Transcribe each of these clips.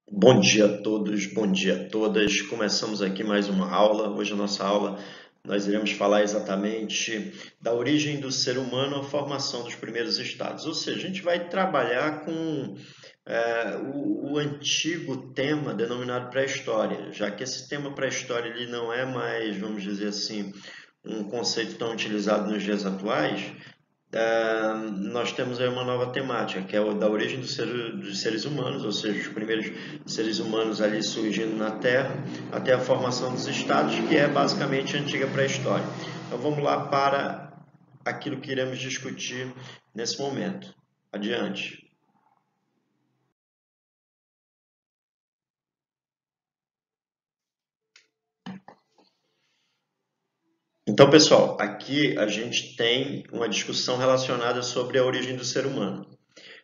Bom dia a todos, bom dia a todas. Começamos aqui mais uma aula. Hoje a nossa aula nós iremos falar exatamente da origem do ser humano à formação dos primeiros estados. Ou seja, a gente vai trabalhar com o antigo tema denominado pré-história, já que esse tema pré-história ele não é mais, vamos dizer assim, um conceito tão utilizado nos dias atuais. Nós temos aí uma nova temática, que é o da origem dos seres humanos, ou seja, os primeiros seres humanos ali surgindo na Terra, até a formação dos estados, que é basicamente a antiga pré-história. Então vamos lá para aquilo que iremos discutir nesse momento. Adiante. Então, pessoal, aqui a gente tem uma discussão relacionada sobre a origem do ser humano.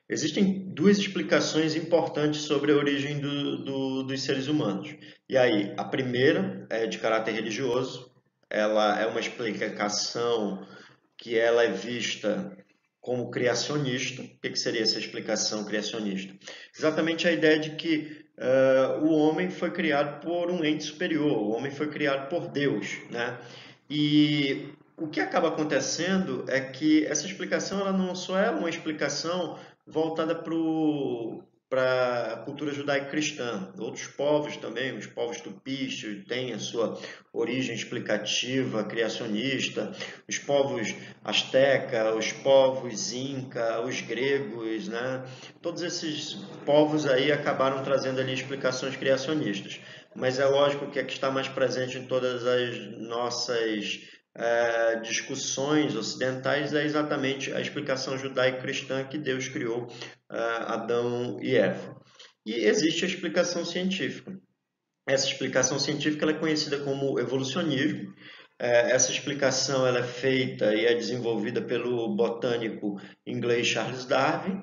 Existem duas explicações importantes sobre a origem dos seres humanos. E aí, a primeira é de caráter religioso, ela é uma explicação que ela é vista como criacionista. O que seria essa explicação criacionista? Exatamente a ideia de que o homem foi criado por um ente superior, o homem foi criado por Deus, né? E o que acaba acontecendo é que essa explicação ela não só é uma explicação voltada para a cultura judaico-cristã. Outros povos também, os povos tupis, têm a sua origem explicativa, criacionista. Os povos asteca, os povos inca, os gregos, né? Todos esses povos aí acabaram trazendo ali explicações criacionistas. Mas é lógico que a que está mais presente em todas as nossas discussões ocidentais é exatamente a explicação judaico-cristã que Deus criou Adão e Eva. E existe a explicação científica. Essa explicação científica ela é conhecida como evolucionismo. Essa explicação ela é feita e é desenvolvida pelo botânico inglês Charles Darwin,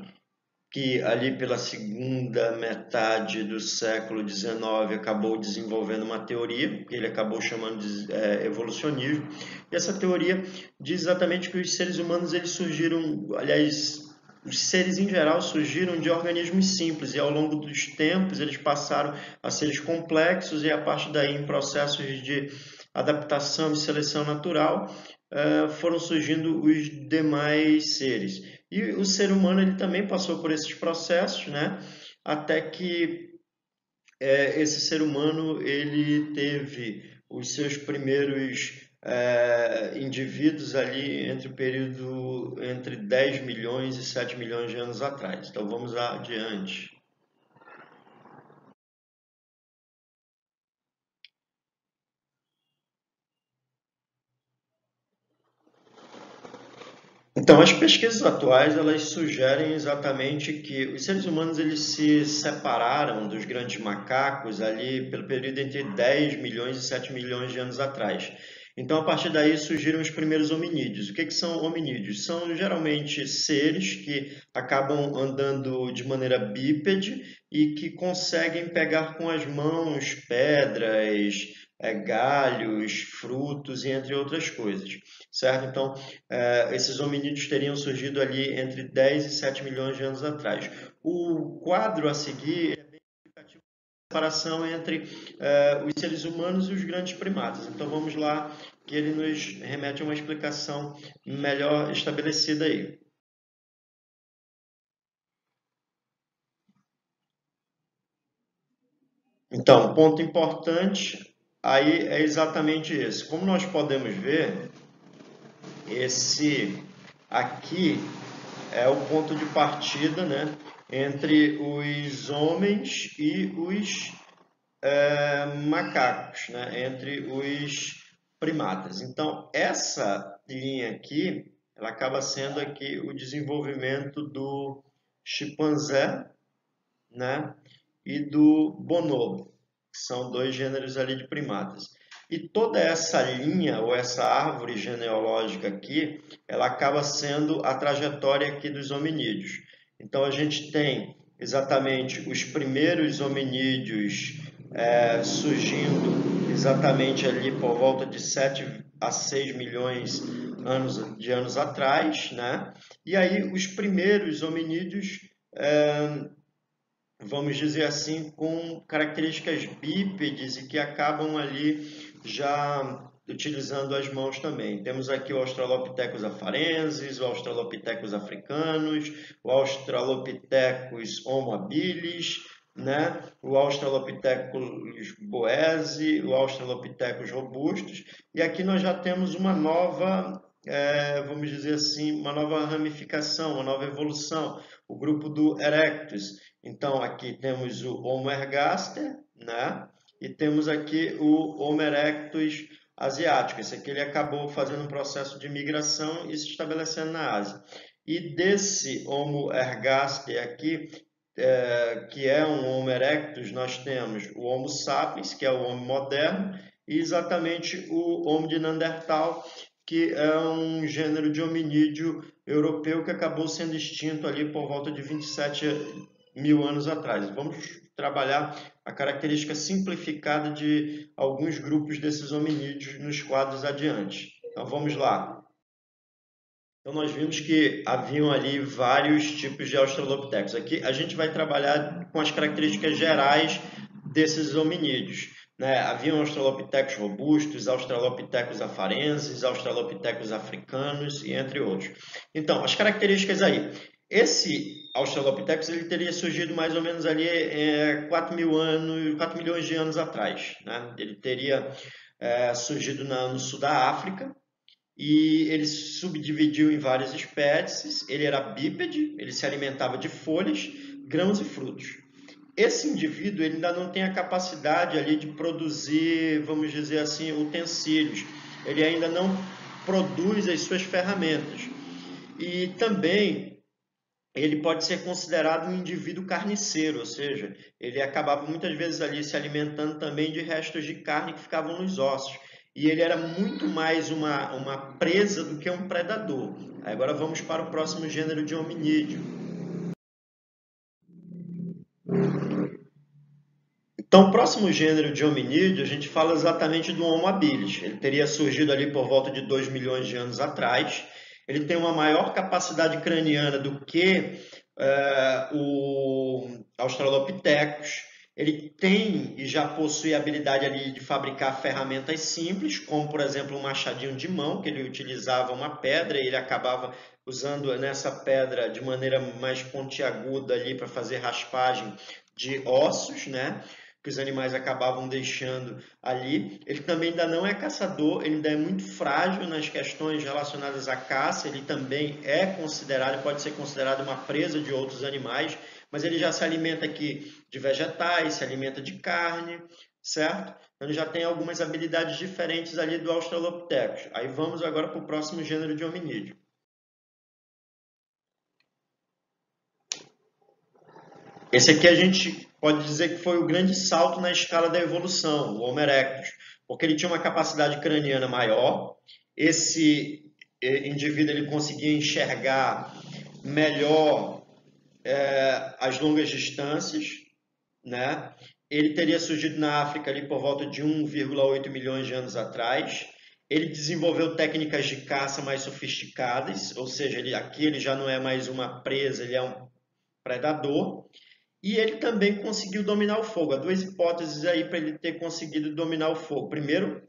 que ali pela segunda metade do século XIX acabou desenvolvendo uma teoria, que ele acabou chamando de evolucionismo. E essa teoria diz exatamente que os seres humanos eles surgiram, aliás, os seres em geral surgiram de organismos simples e ao longo dos tempos eles passaram a seres complexos e a partir daí em processos de adaptação e seleção natural foram surgindo os demais seres. E o ser humano ele também passou por esses processos, né? Até que esse ser humano ele teve os seus primeiros indivíduos ali entre o período entre 10 milhões e 7 milhões de anos atrás. Então vamos adiante. Então, as pesquisas atuais elas sugerem exatamente que os seres humanos eles se separaram dos grandes macacos ali pelo período entre 10 milhões e 7 milhões de anos atrás. Então, a partir daí surgiram os primeiros hominídeos. O que são hominídeos? São geralmente seres que acabam andando de maneira bípede e que conseguem pegar com as mãos pedras, galhos, frutos e entre outras coisas, certo? Então, esses hominídeos teriam surgido ali entre 10 e 7 milhões de anos atrás. O quadro a seguir é bem indicativo da separação entre os seres humanos e os grandes primatas. Então vamos lá, que ele nos remete a uma explicação melhor estabelecida aí. Então, ponto importante aí é exatamente esse. Como nós podemos ver, esse aqui é o ponto de partida, né, entre os homens e os macacos, né, entre os primatas. Então, essa linha aqui, ela acaba sendo aqui o desenvolvimento do chimpanzé, né, e do bonobo, que são dois gêneros ali de primatas. E toda essa linha ou essa árvore genealógica aqui, ela acaba sendo a trajetória aqui dos hominídeos. Então a gente tem exatamente os primeiros hominídeos surgindo exatamente ali por volta de 7 a 6 milhões de anos atrás, né? E aí os primeiros hominídeos vamos dizer assim, com características bípedes e que acabam ali já utilizando as mãos também. Temos aqui o Australopithecus afarensis, o Australopithecus africanus, o Australopithecus homo habilis, né? O Australopithecus boese, o Australopithecus robustus, e aqui nós já temos uma nova, vamos dizer assim, uma nova ramificação, uma nova evolução, o grupo do Erectus. Então, aqui temos o Homo ergaster, né? E temos aqui o Homo erectus asiático. Esse aqui ele acabou fazendo um processo de migração e se estabelecendo na Ásia. E desse Homo ergaster aqui, que é um Homo erectus, nós temos o Homo sapiens, que é o Homo moderno, e exatamente o Homo de Neandertal, que é um gênero de hominídeo europeu que acabou sendo extinto ali por volta de 27 mil anos atrás. Vamos trabalhar a característica simplificada de alguns grupos desses hominídeos nos quadros adiante. Então vamos lá. Então nós vimos que haviam ali vários tipos de Australopithecus. Aqui a gente vai trabalhar com as características gerais desses hominídeos. Né? Haviam Australopithecus robustos, Australopithecus afarenses, Australopithecus africanos e entre outros. Então, as características aí. Esse Australopithecus ele teria surgido mais ou menos ali 4 mil anos, 4 milhões de anos atrás. Né? Ele teria surgido no sul da África, e ele se subdividiu em várias espécies. Ele era bípede, ele se alimentava de folhas, grãos e frutos. Esse indivíduo ele ainda não tem a capacidade ali de produzir, vamos dizer assim, utensílios. Ele ainda não produz as suas ferramentas. E também ele pode ser considerado um indivíduo carniceiro, ou seja, ele acabava muitas vezes ali se alimentando também de restos de carne que ficavam nos ossos. E ele era muito mais uma presa do que um predador. Agora vamos para o próximo gênero de hominídeo. Então, o próximo gênero de hominídeo, a gente fala exatamente do Homo habilis. Ele teria surgido ali por volta de 2 milhões de anos atrás. Ele tem uma maior capacidade craniana do que o Australopithecus. Ele tem e já possui a habilidade ali de fabricar ferramentas simples, como por exemplo um machadinho de mão, que ele utilizava uma pedra e ele acabava usando nessa pedra de maneira mais pontiaguda ali para fazer raspagem de ossos, né? Que os animais acabavam deixando ali. Ele também ainda não é caçador, ele ainda é muito frágil nas questões relacionadas à caça, ele também é considerado, pode ser considerado uma presa de outros animais, mas ele já se alimenta aqui de vegetais, se alimenta de carne, certo? Então ele já tem algumas habilidades diferentes ali do Australopithecus. Aí vamos agora para o próximo gênero de hominídeo. Esse aqui a gente pode dizer que foi o grande salto na escala da evolução, o Homo erectus, porque ele tinha uma capacidade craniana maior, esse indivíduo ele conseguia enxergar melhor as longas distâncias, né? Ele teria surgido na África ali por volta de 1,8 milhões de anos atrás. Ele desenvolveu técnicas de caça mais sofisticadas, ou seja, aqui ele já não é mais uma presa, ele é um predador. E ele também conseguiu dominar o fogo. Há duas hipóteses aí para ele ter conseguido dominar o fogo. Primeiro,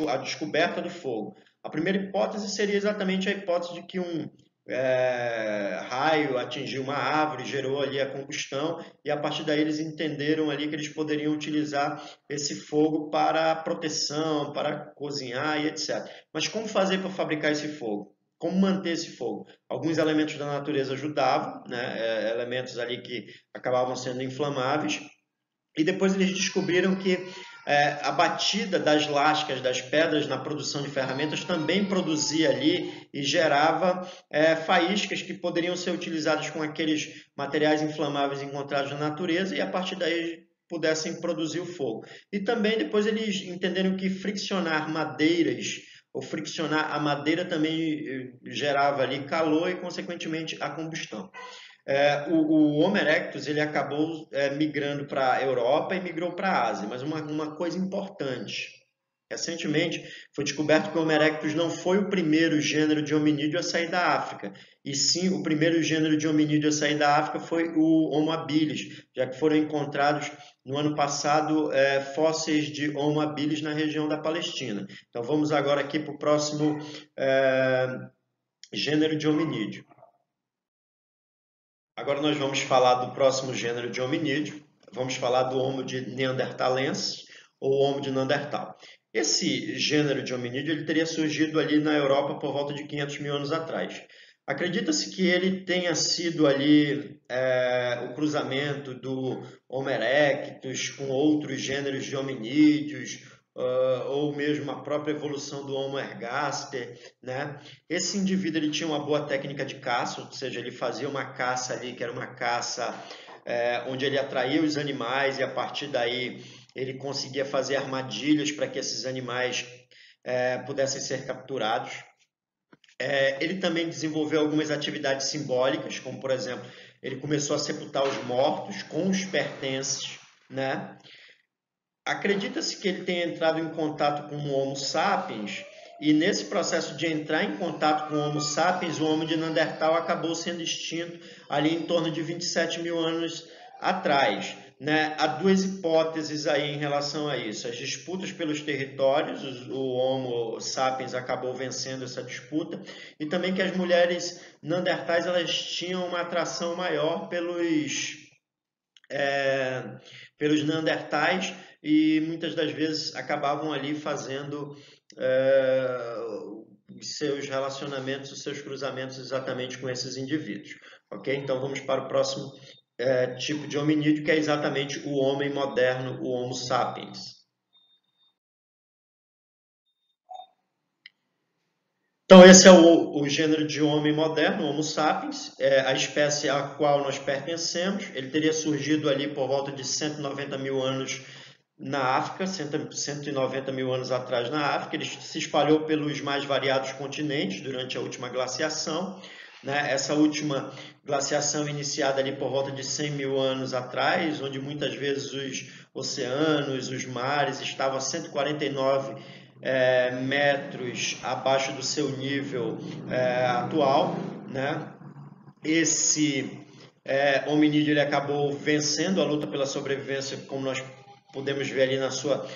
a descoberta do fogo. A primeira hipótese seria exatamente a hipótese de que um raio atingiu uma árvore, gerou ali a combustão, e a partir daí eles entenderam ali que eles poderiam utilizar esse fogo para proteção, para cozinhar e etc. Mas como fazer para fabricar esse fogo? Como manter esse fogo? Alguns elementos da natureza ajudavam, né? Elementos ali que acabavam sendo inflamáveis, e depois eles descobriram que a batida das lascas das pedras na produção de ferramentas também produzia ali e gerava faíscas que poderiam ser utilizadas com aqueles materiais inflamáveis encontrados na natureza, e a partir daí pudessem produzir o fogo. E também depois eles entenderam que friccionar madeiras ou friccionar a madeira também gerava ali calor e, consequentemente, a combustão. O Homo erectus ele acabou migrando para a Europa e migrou para a Ásia, mas uma coisa importante, Recentemente, foi descoberto que o Homo erectus não foi o primeiro gênero de hominídeo a sair da África, e sim o primeiro gênero de hominídeo a sair da África foi o Homo habilis, já que foram encontrados no ano passado fósseis de Homo habilis na região da Palestina. Então vamos agora aqui para o próximo gênero de hominídeo. Agora nós vamos falar do próximo gênero de hominídeo, vamos falar do Homo de neanderthalensis ou Homo de Neandertal. Esse gênero de hominídeo ele teria surgido ali na Europa por volta de 500 mil anos atrás. Acredita-se que ele tenha sido ali o cruzamento do Homo erectus com outros gêneros de hominídeos, ou mesmo a própria evolução do Homo ergaster, né? Esse indivíduo ele tinha uma boa técnica de caça, ou seja, ele fazia uma caça ali que era uma caça onde ele atraía os animais e a partir daí ele conseguia fazer armadilhas para que esses animais pudessem ser capturados. Ele também desenvolveu algumas atividades simbólicas, como por exemplo, ele começou a sepultar os mortos com os pertences, né? Acredita-se que ele tenha entrado em contato com o Homo sapiens e nesse processo de entrar em contato com o Homo sapiens, o Homo de Neandertal acabou sendo extinto ali em torno de 27 mil anos atrás. Né? Há duas hipóteses aí em relação a isso. As disputas pelos territórios, o Homo sapiens acabou vencendo essa disputa, e também que as mulheres neandertais elas tinham uma atração maior pelos neandertais e muitas das vezes acabavam ali fazendo os seus relacionamentos, os seus cruzamentos exatamente com esses indivíduos. Ok? Então vamos para o próximo tipo de hominídeo, que é exatamente o homem moderno, o Homo sapiens. Então esse é o gênero de homem moderno, Homo sapiens, a espécie a qual nós pertencemos. Ele teria surgido ali por volta de 190 mil anos na África, 190 mil anos atrás na África. Ele se espalhou pelos mais variados continentes durante a última glaciação. Né? Essa última glaciação iniciada ali por volta de 100 mil anos atrás, onde muitas vezes os oceanos, os mares estavam a 149 metros abaixo do seu nível atual. Né? Esse hominídeo ele acabou vencendo a luta pela sobrevivência, como nós podemos ver ali na sua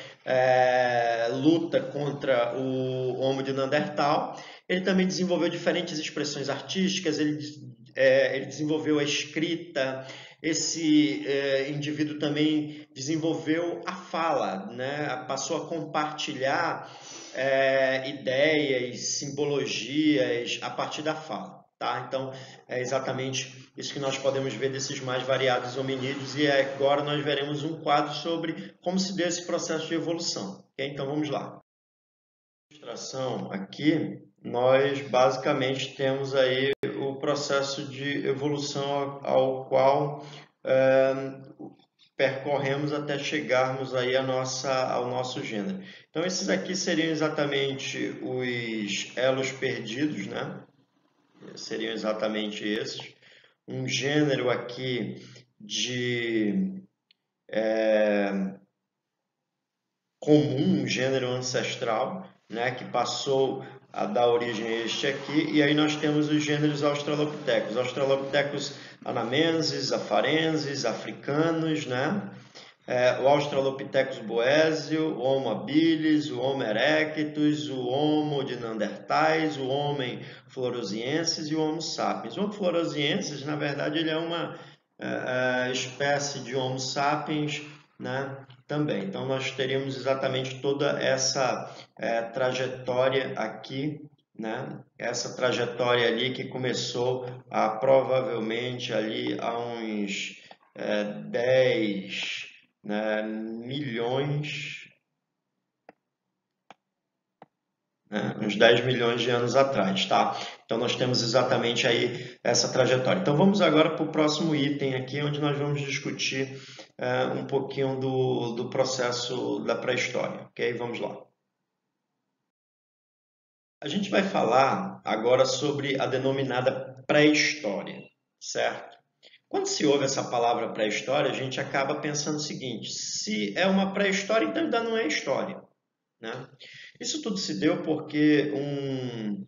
luta contra o Homo de Neandertal. Ele também desenvolveu diferentes expressões artísticas, ele desenvolveu a escrita. Esse indivíduo também desenvolveu a fala, né? Passou a compartilhar ideias, simbologias a partir da fala. Tá? Então, é exatamente isso que nós podemos ver desses mais variados hominídeos, e agora nós veremos um quadro sobre como se deu esse processo de evolução. Okay? Então, vamos lá. Na ilustração aqui, nós basicamente temos aí o processo de evolução ao qual percorremos até chegarmos aí ao nosso gênero. Então, esses aqui seriam exatamente os elos perdidos, né? Seriam exatamente esses. Um gênero aqui de comum, um gênero ancestral, né, que passou a dar origem a este aqui, e aí nós temos os gêneros Australopithecus anamenses, afarenses, africanos, né? O Australopithecus boésio, o Homo habilis, o Homo erectus, o Homo de Neandertais, o Homem floresiensis e o Homo sapiens. O Homo floresiensis, na verdade, ele é uma espécie de Homo sapiens, né, também. Então, nós teríamos exatamente toda essa trajetória aqui, né? Essa trajetória ali que começou provavelmente ali há uns 10 milhões, uns 10 milhões de anos atrás, tá? Então nós temos exatamente aí essa trajetória. Então vamos agora para o próximo item aqui, onde nós vamos discutir um pouquinho do processo da pré-história, ok? Vamos lá. A gente vai falar agora sobre a denominada pré-história, certo? Quando se ouve essa palavra pré-história, a gente acaba pensando o seguinte: se é uma pré-história, então ainda não é história. né? Isso tudo se deu porque um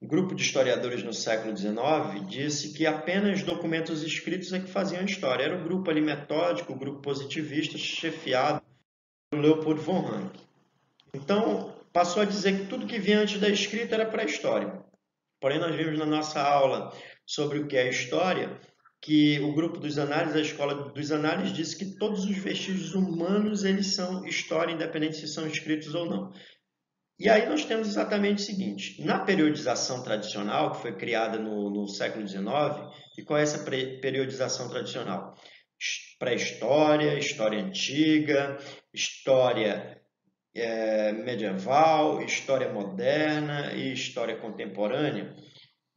grupo de historiadores no século XIX disse que apenas documentos escritos é que faziam história. Era o grupo ali metódico, o grupo positivista, chefiado por Leopold von Ranke. Então, passou a dizer que tudo que vinha antes da escrita era pré-história. Porém, nós vimos na nossa aula sobre o que é história, que o grupo dos análises, a escola dos análises, disse que todos os vestígios humanos eles são história, independente se são escritos ou não. E aí nós temos exatamente o seguinte, na periodização tradicional, que foi criada no século XIX, e qual é essa periodização tradicional? Pré-história, história antiga, história medieval, história moderna e história contemporânea.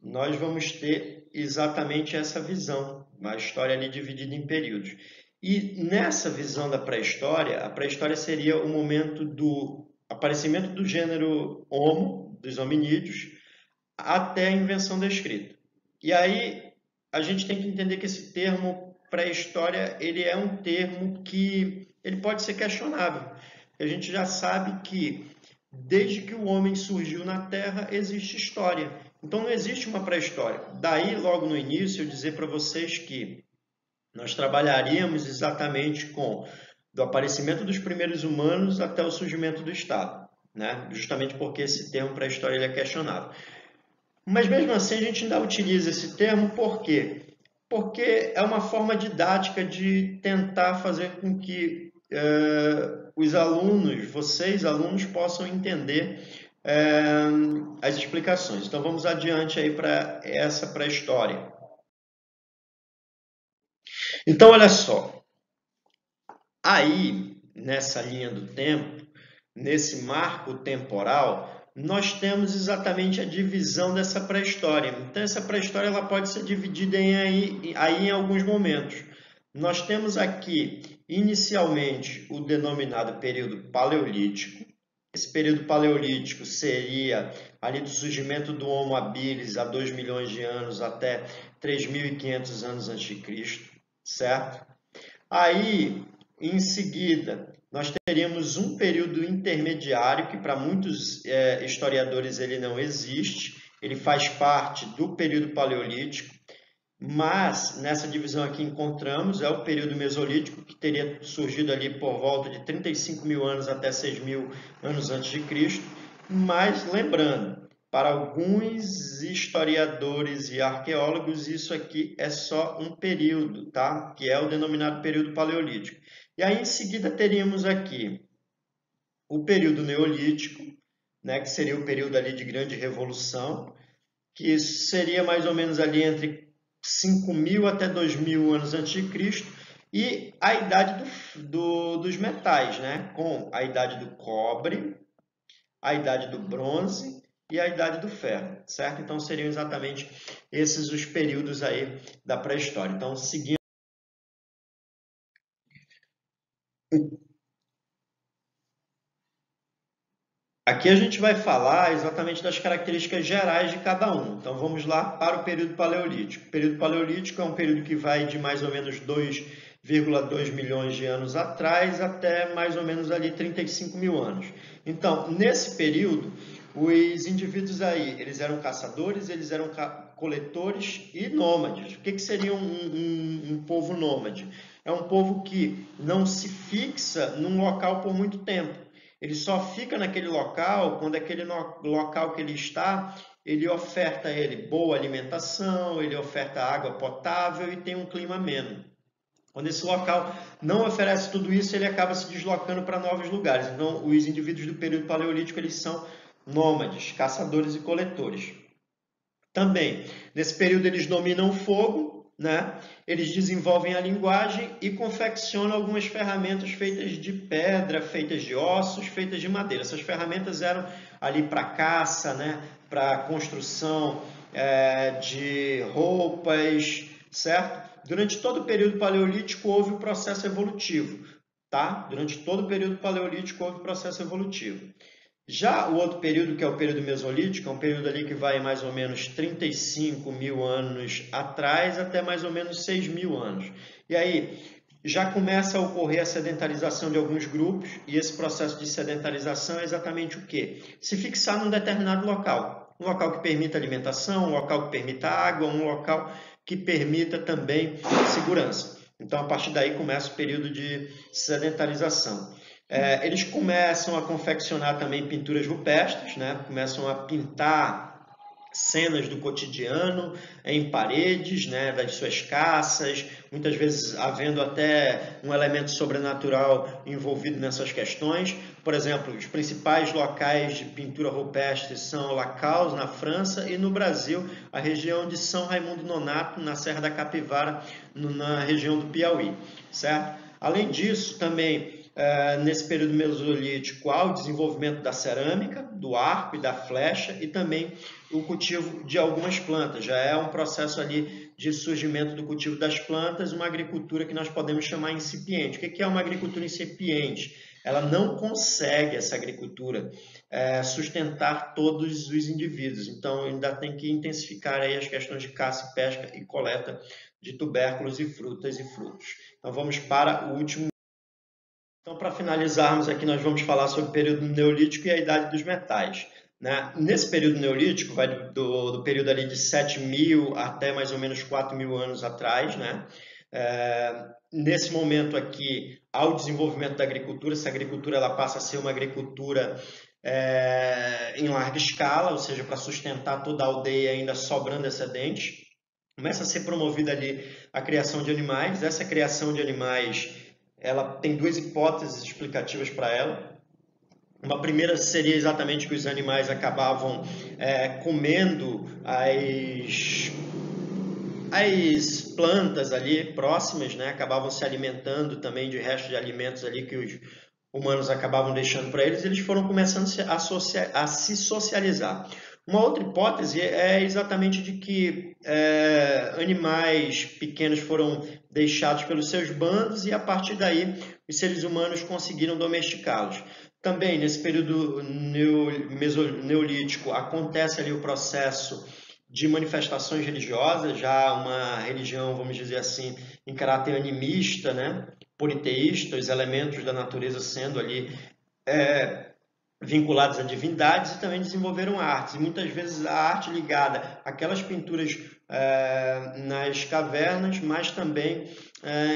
Nós vamos ter exatamente essa visão, uma história ali dividida em períodos. E nessa visão da pré-história, a pré-história seria o momento do aparecimento do gênero Homo, dos hominídeos, até a invenção da escrita. E aí a gente tem que entender que esse termo pré-história, ele é um termo que ele pode ser questionável. A gente já sabe que desde que o homem surgiu na Terra existe história. Então não existe uma pré-história. Daí, logo no início, eu dizer para vocês que nós trabalharíamos exatamente com do aparecimento dos primeiros humanos até o surgimento do Estado, né? Justamente porque esse termo pré-história ele é questionável. Mas mesmo assim a gente ainda utiliza esse termo por quê? Porque é uma forma didática de tentar fazer com que os alunos, vocês alunos, possam entender as explicações. Então vamos adiante aí para essa pré-história. Então olha só, aí nessa linha do tempo, nesse marco temporal, nós temos exatamente a divisão dessa pré-história. Então essa pré-história ela pode ser dividida aí em alguns momentos. Nós temos aqui inicialmente o denominado período paleolítico. Esse período paleolítico seria ali do surgimento do Homo habilis há 2 milhões de anos até 3.500 anos antes de Cristo, certo? Aí, em seguida, nós teríamos um período intermediário que para muitos historiadores ele não existe, ele faz parte do período paleolítico, mas nessa divisão aqui encontramos o período mesolítico, que teria surgido ali por volta de 35 mil anos até 6 mil anos antes de Cristo. Mas lembrando, para alguns historiadores e arqueólogos, isso aqui é só um período, tá? Que é o denominado período paleolítico. E aí em seguida teríamos aqui o período neolítico, né, que seria o período ali de grande revolução, que seria mais ou menos ali entre 5.000 até 2.000 anos antes de Cristo, e a idade dos metais, né? Com a idade do cobre, a idade do bronze e a idade do ferro, certo? Então seriam exatamente esses os períodos aí da pré-história. Então, seguindo aqui a gente vai falar exatamente das características gerais de cada um. Então vamos lá para o período paleolítico. O período paleolítico é um período que vai de mais ou menos 2,2 milhões de anos atrás até mais ou menos ali 35 mil anos. Então, nesse período, os indivíduos aí, eles eram caçadores, eles eram coletores e nômades. O que seria um povo nômade? É um povo que não se fixa num local por muito tempo. Ele só fica naquele local quando aquele local que ele está, ele oferta a ele boa alimentação, ele oferta água potável e tem um clima ameno. Quando esse local não oferece tudo isso, ele acaba se deslocando para novos lugares. Então, os indivíduos do período paleolítico, eles são nômades, caçadores e coletores. Também, nesse período, eles dominam o fogo, né? Eles desenvolvem a linguagem e confeccionam algumas ferramentas feitas de pedra, feitas de ossos, feitas de madeira. Essas ferramentas eram ali para caça, né? Para construção de roupas, certo? Durante todo o período paleolítico houve um processo evolutivo, tá? Durante todo o período paleolítico houve um processo evolutivo. Já o outro período, que é o período mesolítico, é um período ali que vai mais ou menos 35 mil anos atrás até mais ou menos 6 mil anos. E aí, já começa a ocorrer a sedentarização de alguns grupos, e esse processo de sedentarização é exatamente o quê? Se fixar num determinado local. Um local que permita alimentação, um local que permita água, um local que permita também segurança. Então, a partir daí começa o período de sedentarização. Eles começam a confeccionar também pinturas rupestres, né? Começam a pintar cenas do cotidiano em paredes, né, das suas caças, muitas vezes havendo até um elemento sobrenatural envolvido nessas questões. Por exemplo, os principais locais de pintura rupestre são Lacaus, na França, e no Brasil, a região de São Raimundo Nonato, na Serra da Capivara, na região do Piauí, certo? Além disso, também nesse período mesolítico há o desenvolvimento da cerâmica, do arco e da flecha, e também o cultivo de algumas plantas. Já é um processo ali de surgimento do cultivo das plantas, uma agricultura que nós podemos chamar incipiente. O que é uma agricultura incipiente? Ela não consegue, essa agricultura, sustentar todos os indivíduos. Então, ainda tem que intensificar aí as questões de caça, pesca e coleta de tubérculos e frutas e frutos. Então, vamos para o último. Então, para finalizarmos aqui, nós vamos falar sobre o período neolítico e a idade dos metais. Né? Nesse período neolítico, vai do período ali de 7.000 até mais ou menos 4.000 anos atrás, né? Nesse momento aqui, há o desenvolvimento da agricultura. Essa agricultura ela passa a ser uma agricultura em larga escala, ou seja, para sustentar toda a aldeia ainda sobrando excedente. Começa a ser promovida ali a criação de animais. Essa criação de animais, ela tem duas hipóteses explicativas para ela. Uma primeira seria exatamente que os animais acabavam comendo as plantas ali próximas, né? Acabavam se alimentando também de restos de alimentos ali que os humanos acabavam deixando para eles, e eles foram começando a se socializar. Uma outra hipótese é exatamente de que animais pequenos foram deixados pelos seus bandos e, a partir daí, os seres humanos conseguiram domesticá-los. Também, nesse período neolítico, acontece ali o processo de manifestações religiosas, já uma religião, vamos dizer assim, em caráter animista, né? Politeísta, os elementos da natureza sendo ali vinculados a divindades, e também desenvolveram artes, e muitas vezes a arte ligada àquelas pinturas nas cavernas, mas também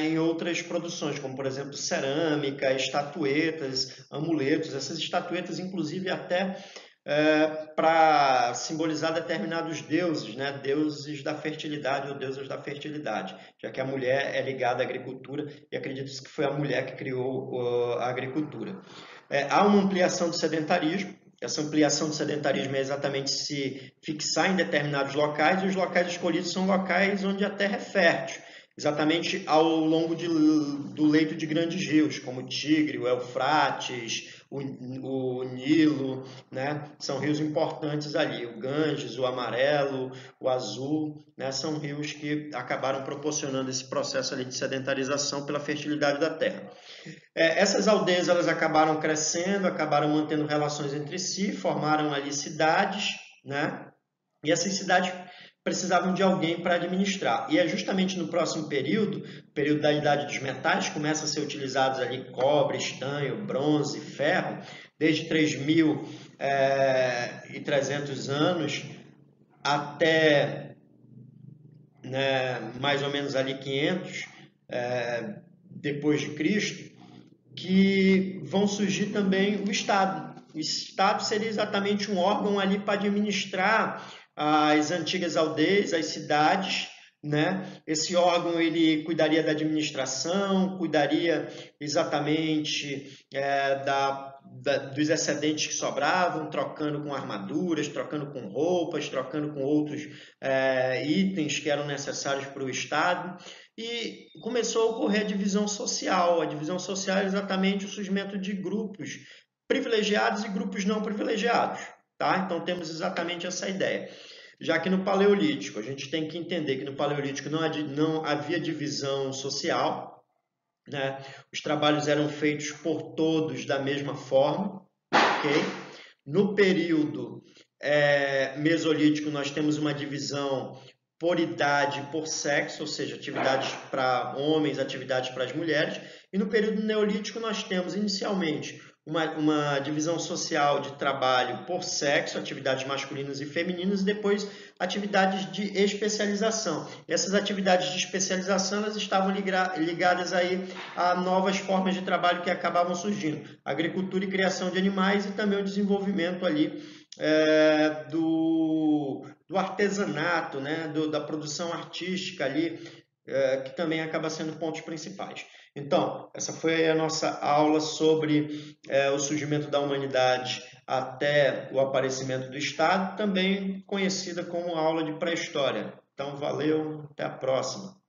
em outras produções, como por exemplo cerâmica, estatuetas, amuletos. Essas estatuetas, inclusive, até para simbolizar determinados deuses, né? Deuses da fertilidade ou deusas da fertilidade, já que a mulher é ligada à agricultura e acredita-se que foi a mulher que criou a agricultura. Há uma ampliação do sedentarismo. Essa ampliação do sedentarismo é exatamente se fixar em determinados locais, e os locais escolhidos são locais onde a terra é fértil, exatamente ao longo do leito de grandes rios, como o Tigre, o Eufrates, o Nilo, né? São rios importantes ali, o Ganges, o Amarelo, o Azul, né? São rios que acabaram proporcionando esse processo ali de sedentarização pela fertilidade da terra. Essas aldeias elas acabaram crescendo, acabaram mantendo relações entre si, formaram ali cidades, né? E essas cidades precisavam de alguém para administrar. E é justamente no próximo período da Idade dos Metais, começa a ser utilizados ali cobre, estanho, bronze, ferro, desde 3.300 anos até, né, mais ou menos ali 500 depois de Cristo, que vão surgir também o Estado. O Estado seria exatamente um órgão ali para administrar as antigas aldeias, as cidades, né? Esse órgão ele cuidaria da administração, cuidaria exatamente dos excedentes que sobravam, trocando com armaduras, trocando com roupas, trocando com outros itens que eram necessários para o Estado. E começou a ocorrer a divisão social. A divisão social é exatamente o surgimento de grupos privilegiados e grupos não privilegiados. Tá? Então temos exatamente essa ideia. Já que no Paleolítico, a gente tem que entender que no Paleolítico não havia divisão social, né? Os trabalhos eram feitos por todos da mesma forma. Okay? No período mesolítico, nós temos uma divisão por idade, por sexo, ou seja, atividades para homens, atividades para as mulheres. E no período neolítico nós temos inicialmente uma divisão social de trabalho por sexo, atividades masculinas e femininas, e depois atividades de especialização. Essas atividades de especialização elas estavam ligadas aí a novas formas de trabalho que acabavam surgindo, agricultura e criação de animais e também o desenvolvimento ali do artesanato, né, da produção artística ali, que também acaba sendo pontos principais. Então, essa foi a nossa aula sobre o surgimento da humanidade até o aparecimento do Estado, também conhecida como aula de pré-história. Então, valeu, até a próxima.